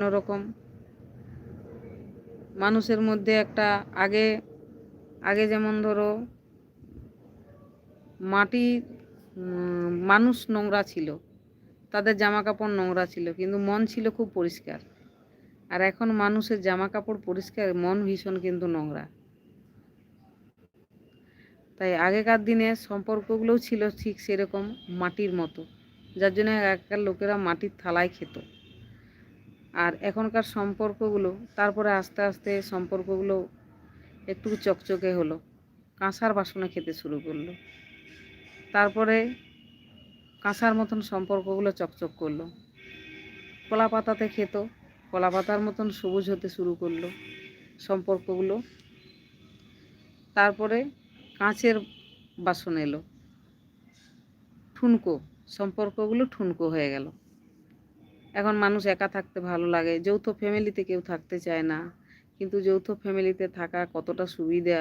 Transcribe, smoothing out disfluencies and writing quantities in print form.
অন্যরকম মানুষের মধ্যে একটা আগে আগে যেমন ধরো মাটি মানুষ নোংরা ছিল, তাদের জামা কাপড় নোংরা ছিল, কিন্তু মন ছিল খুব পরিষ্কার। আর এখন মানুষের জামা কাপড় পরিষ্কার, মন ভীষণ কিন্তু নোংরা। তাই আগেকার দিনে সম্পর্কগুলোও ছিল ঠিক সেরকম মাটির মতো, যার জন্য আগেকার লোকেরা মাটির থালায় খেত। আর এখনকার সম্পর্কগুলো তারপরে আস্তে আস্তে সম্পর্কগুলো একটু চকচকে হলো, কাঁসার বাসনে খেতে শুরু করলো। তারপরে কাঁসার মতন সম্পর্কগুলো চকচক করলো, কলা পাতাতে খেত, কলা পাতার মতন সবুজ হতে শুরু করলো সম্পর্কগুলো। তারপরে কাঁচের বাসন এলো, ঠুনকো, সম্পর্কগুলো ঠুনকো হয়ে গেল। এখন মানুষ একা থাকতে ভালো লাগে, যৌথ ফ্যামিলিতে কেউ থাকতে চায় না। কিন্তু যৌথ ফ্যামিলিতে থাকা কতটা সুবিধা